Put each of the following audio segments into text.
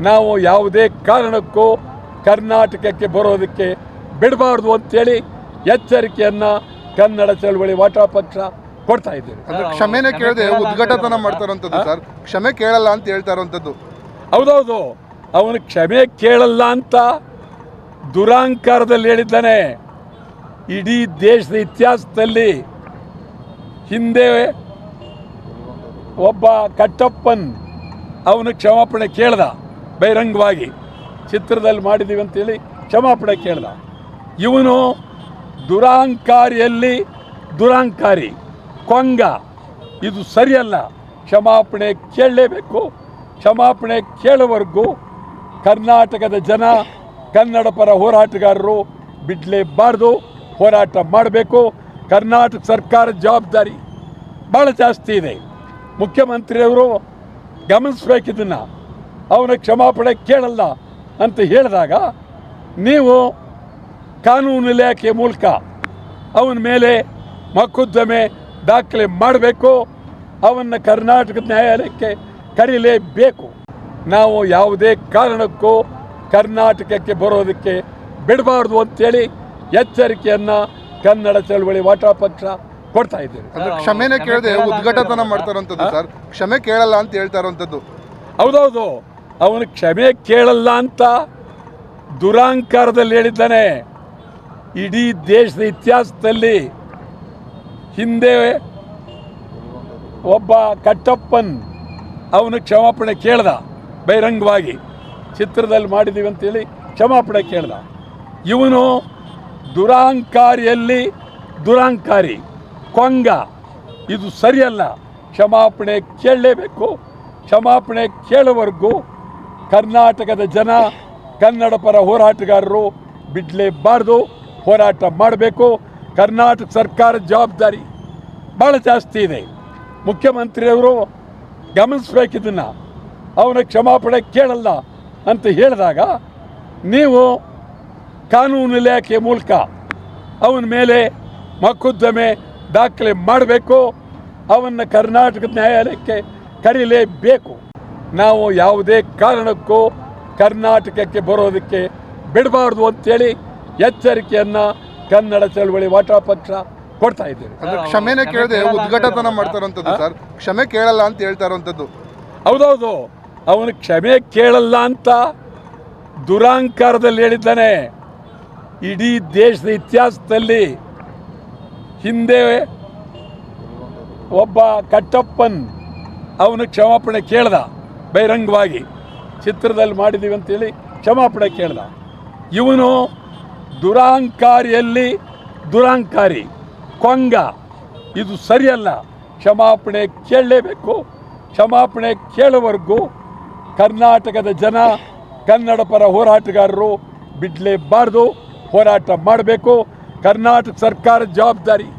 ನಾವು ಯಾವುದೇ ಕಾರಣಕ್ಕೂ ಕರ್ನಾಟಕಕ್ಕೆ ಬರೋದಕ್ಕೆ ಬಿಡಬಾರ್ದು ಅಂತೇಳಿ ಎಚ್ಚರಿಕೆಯನ್ನು ಕನ್ನಡ ಚಳವಳಿ ವಾಟಾ ಪಕ್ಷ ಕೊಡ್ತಾ ಇದ್ದೀವಿ. ಕ್ಷಮೆನೇ ಕೇಳದೆ ಉದ್ಘಾಟನ ಮಾಡ್ತಾರಂಥದ್ದು ಸರ್, ಕ್ಷಮೆ ಕೇಳಲ್ಲ ಅಂತ ಹೇಳ್ತಾ ಇರೋಂಥದ್ದು. ಹೌದೌದು, ಅವನು ಕ್ಷಮೆ ಕೇಳಲ್ಲ ಅಂತ ದುರಾಂಕಾರದಲ್ಲಿ ಹೇಳಿದ್ದಾನೆ. ಇಡೀ ದೇಶದ ಇತಿಹಾಸದಲ್ಲಿ ಹಿಂದೆ ಒಬ್ಬ ಕಟ್ಟಪ್ಪನ್ ಅವನು ಕ್ಷಮಾಪಣೆ ಕೇಳ್ದ, ಬಹಿರಂಗವಾಗಿ ಚಿತ್ರದಲ್ಲಿ ಮಾಡಿದ್ದೀವಿ ಅಂತೇಳಿ ಕ್ಷಮಾಪಣೆ ಕೇಳ್ದ. ಇವನು ದುರಾಂಕಾರಿಯಲ್ಲಿ ದುರಾಂಕಾರಿ, ಕೊಂಗ. ಇದು ಸರಿಯಲ್ಲ. ಕ್ಷಮಾಪಣೆ ಕೇಳಲೇಬೇಕು. ಕ್ಷಮಾಪಣೆ ಕೇಳುವವರೆಗೂ ಕರ್ನಾಟಕದ ಜನ, ಕನ್ನಡ ಪರ ಹೋರಾಟಗಾರರು ಬಿಡಲೇಬಾರ್ದು, ಹೋರಾಟ ಮಾಡಬೇಕು. ಕರ್ನಾಟಕ ಸರ್ಕಾರದ ಜವಾಬ್ದಾರಿ ಭಾಳ ಜಾಸ್ತಿ ಇದೆ. ಮುಖ್ಯಮಂತ್ರಿಯವರು ಗಮನಿಸ್ಬೇಕಿದ್ದನ್ನು. ಅವನ ಕ್ಷಮಾಪಣೆ ಕೇಳಲ್ಲ ಅಂತ ಹೇಳಿದಾಗ ನೀವು ಕಾನೂನು ಇಲಾಖೆ ಮೂಲಕ ಅವನ ಮೇಲೆ ಮೊಕದ್ದಮೆ ದಾಖಲೆ ಮಾಡಬೇಕು. ಅವನ್ನು ಕರ್ನಾಟಕದ ನ್ಯಾಯಾಲಯಕ್ಕೆ ಕರೀಲೇಬೇಕು. ನಾವು ಯಾವುದೇ ಕಾರಣಕ್ಕೂ ಕರ್ನಾಟಕಕ್ಕೆ ಬರೋದಕ್ಕೆ ಬಿಡಬಾರ್ದು ಅಂತೇಳಿ ಎಚ್ಚರಿಕೆಯನ್ನು ಕನ್ನಡ ಚಳವಳಿ ವಾಟಾ ಪಕ್ಷ ಕೊಡ್ತಾ ಇದ್ದೀವಿ. ಕ್ಷಮೆನೇ ಕೇಳದೆ ಉದ್ಘಾಟನ ಮಾಡ್ತಾರಂಥದ್ದು ಸರ್, ಕ್ಷಮೆ ಕೇಳಲ್ಲ ಅಂತ ಹೇಳ್ತಾ ಇರೋಂಥದ್ದು. ಹೌದೌದು, ಅವನು ಕ್ಷಮೆ ಕೇಳಲ್ಲ ಅಂತ ದುರಾಂಕಾರದಲ್ಲಿ ಹೇಳಿದ್ದಾನೆ. ಇಡೀ ದೇಶದ ಇತಿಹಾಸದಲ್ಲಿ ಹಿಂದೆ ಒಬ್ಬ ಕಟ್ಟಪ್ಪನ್ ಅವನು ಕ್ಷಮಾಪಣೆ ಕೇಳ್ದ, ಬಹಿರಂಗವಾಗಿ ಚಿತ್ರದಲ್ಲಿ ಮಾಡಿದ್ದೀವಿ ಅಂತೇಳಿ ಕ್ಷಮಾಪಣೆ ಕೇಳ್ದ. ಇವನು ದುರಾಂಕಾರಿಯಲ್ಲಿ ದುರಾಂಕಾರಿ, ಕೊಂಗ. ಇದು ಸರಿಯಲ್ಲ. ಕ್ಷಮಾಪಣೆ ಕೇಳಲೇಬೇಕು. ಕ್ಷಮಾಪಣೆ ಕೇಳುವವರೆಗೂ ಕರ್ನಾಟಕದ ಜನ, ಕನ್ನಡ ಪರ ಹೋರಾಟಗಾರರು ಬಿಡಲೇಬಾರ್ದು, ಹೋರಾಟ ಮಾಡಬೇಕು. ಕರ್ನಾಟಕ ಸರ್ಕಾರದ ಜವಾಬ್ದಾರಿ ಭಾಳ ಜಾಸ್ತಿ ಇದೆ. ಮುಖ್ಯಮಂತ್ರಿಯವರು ಗಮನಿಸ್ಬೇಕಿದ್ದನ್ನು. ಅವನ ಕ್ಷಮಾಪಣೆ ಕೇಳಲ್ಲ ಅಂತ ಹೇಳಿದಾಗ ನೀವು ಕಾನೂನು ಇಲಾಖೆ ಮೂಲಕ ಅವನ ಮೇಲೆ ಮೊಕದ್ದಮೆ ದಾಖಲೆ ಮಾಡಬೇಕು. ಅವನ್ನು ಕರ್ನಾಟಕದ ನ್ಯಾಯಾಲಯಕ್ಕೆ ಕರೀಲೇಬೇಕು. ನಾವು ಯಾವುದೇ ಕಾರಣಕ್ಕೂ ಕರ್ನಾಟಕಕ್ಕೆ ಬರೋದಕ್ಕೆ ಬಿಡಬಾರ್ದು ಅಂತೇಳಿ ಎಚ್ಚರಿಕೆಯನ್ನು ಕನ್ನಡ ಚಳವಳಿ ವಾಟಾ ಪಕ್ಷ ಕೊಡ್ತಾ ಇದ್ದೀವಿ. ಕ್ಷಮೆನೇ ಕೇಳದೆ ಉದ್ಘಾಟನ ಮಾಡ್ತಾರಂಥದ್ದು ಸರ್, ಕ್ಷಮೆ ಕೇಳಲ್ಲ ಅಂತ ಹೇಳ್ತಾ ಇರೋಂಥದ್ದು. ಹೌದೌದು, ಅವನು ಕ್ಷಮೆ ಕೇಳಲ್ಲ ಅಂತ ದುರಾಂಕಾರದಲ್ಲಿ ಹೇಳಿದ್ದಾನೆ. ಇಡೀ ದೇಶದ ಇತಿಹಾಸದಲ್ಲಿ ಹಿಂದೆ ಒಬ್ಬ ಕಟ್ಟಪ್ಪನ್ ಅವನು ಕ್ಷಮಾಪಣೆ ಕೇಳ್ದ, ಬಹಿರಂಗವಾಗಿ ಚಿತ್ರದಲ್ಲಿ ಮಾಡಿದ್ದೀವಿ ಅಂತೇಳಿ ಕ್ಷಮಾಪಣೆ ಕೇಳ್ದ. ಇವನು ದುರಾಂಕಾರಿಯಲ್ಲಿ ದುರಾಂಕಾರಿ, ಕೊಂಗ. ಇದು ಸರಿಯಲ್ಲ. ಕ್ಷಮಾಪಣೆ ಕೇಳಲೇಬೇಕು. ಕ್ಷಮಾಪಣೆ ಕೇಳುವವರೆಗೂ ಕರ್ನಾಟಕದ ಜನ, ಕನ್ನಡ ಪರ ಹೋರಾಟಗಾರರು ಬಿಡಲೇಬಾರ್ದು, ಹೋರಾಟ ಮಾಡಬೇಕು. ಕರ್ನಾಟಕ ಸರ್ಕಾರದ ಜವಾಬ್ದಾರಿ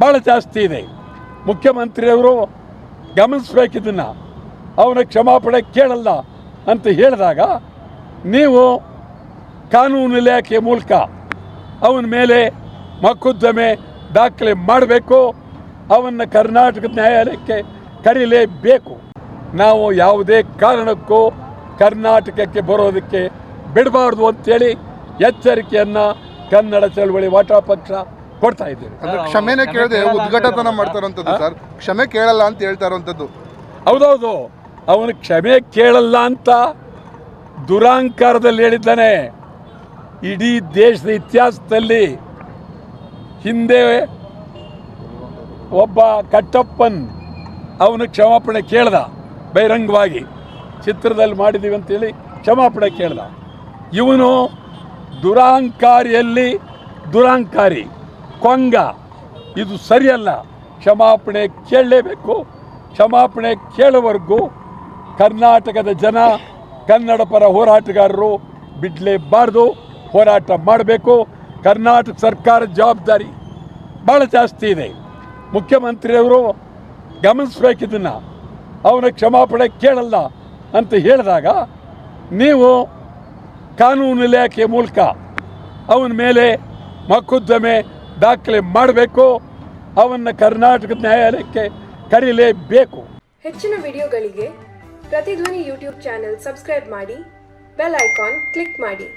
ಭಾಳ ಜಾಸ್ತಿ ಇದೆ. ಮುಖ್ಯಮಂತ್ರಿಯವರು ಗಮನಿಸ್ಬೇಕಿದ್ದನ್ನು. ಅವನ ಕ್ಷಮಾಪಣೆ ಕೇಳಲ್ಲ ಅಂತ ಹೇಳಿದಾಗ ನೀವು ಕಾನೂನು ಇಲಾಖೆ ಮೂಲಕ ಅವನ ಮೇಲೆ ಮೊಕದ್ದಮೆ ದಾಖಲೆ ಮಾಡಬೇಕು. ಅವನ್ನು ಕರ್ನಾಟಕದ ನ್ಯಾಯಾಲಯಕ್ಕೆ ಕರೀಲೇಬೇಕು. ನಾವು ಯಾವುದೇ ಕಾರಣಕ್ಕೂ ಕರ್ನಾಟಕಕ್ಕೆ ಬರೋದಕ್ಕೆ ಬಿಡಬಾರ್ದು ಅಂತೇಳಿ ಎಚ್ಚರಿಕೆಯನ್ನು ಕನ್ನಡ ಚಳವಳಿ ವಾಟಾ ಪಕ್ಷ ಕೊಡ್ತಾ ಇದ್ದೀವಿ. ಕ್ಷಮೆನೇ ಕೇಳದೆ ಉದ್ಘಾಟನ ಮಾಡ್ತಾರಂಥದ್ದು ಸರ್, ಕ್ಷಮೆ ಕೇಳಲ್ಲ ಅಂತ ಹೇಳ್ತಾ ಇರೋಂಥದ್ದು. ಹೌದೌದು, ಅವನು ಕ್ಷಮೆ ಕೇಳಲ್ಲ ಅಂತ ದುರಾಂಕಾರದಲ್ಲಿ ಹೇಳಿದ್ದಾನೆ. ಇಡೀ ದೇಶದ ಇತಿಹಾಸದಲ್ಲಿ ಹಿಂದೆ ಒಬ್ಬ ಕಟ್ಟಪ್ಪನ್ ಅವನು ಕ್ಷಮಾಪಣೆ ಕೇಳ್ದ, ಬಹಿರಂಗವಾಗಿ ಚಿತ್ರದಲ್ಲಿ ಮಾಡಿದ್ದೀವಿ ಅಂತೇಳಿ ಕ್ಷಮಾಪಣೆ ಕೇಳ್ದ. ಇವನು ದುರಾಂಕಾರಿಯಲ್ಲಿ ದುರಾಂಕಾರಿ, ಕೊಂಗ. ಇದು ಸರಿಯಲ್ಲ. ಕ್ಷಮಾಪಣೆ ಕೇಳಲೇಬೇಕು. ಕ್ಷಮಾಪಣೆ ಕೇಳುವವರೆಗೂ ಕರ್ನಾಟಕದ ಜನ, ಕನ್ನಡ ಪರ ಹೋರಾಟಗಾರರು ಬಿಡಲೇಬಾರ್ದು, ಹೋರಾಟ ಮಾಡಬೇಕು. ಕರ್ನಾಟಕ ಸರ್ಕಾರದ ಜವಾಬ್ದಾರಿ ಭಾಳ ಜಾಸ್ತಿ ಇದೆ. ಮುಖ್ಯಮಂತ್ರಿಯವರು ಗಮನಿಸ್ಬೇಕಿದ್ದನ್ನು. ಅವನ ಕ್ಷಮಾಪಣೆ ಕೇಳಲ್ಲ ಅಂತ ಹೇಳಿದಾಗ ನೀವು ಕಾನೂನು ಇಲಾಖೆ ಮೂಲಕ ಅವನ ಮೇಲೆ ಮೊಕದ್ದಮೆ ದಾಖಲೆ ಮಾಡಬೇಕು. ಅವನ್ನು ಕರ್ನಾಟಕದ ನ್ಯಾಯಾಲಯಕ್ಕೆ ಕರೀಲೇಬೇಕು. ಹೆಚ್ಚಿನ ವಿಡಿಯೋಗಳಿಗೆ ಪ್ರತಿಧ್ವನಿ ಯೂಟ್ಯೂಬ್ ಚಾನೆಲ್ ಸಬ್ಸ್ಕ್ರೈಬ್ ಮಾಡಿ, ಬೆಲ್ ಐಕಾನ್ ಕ್ಲಿಕ್ ಮಾಡಿ.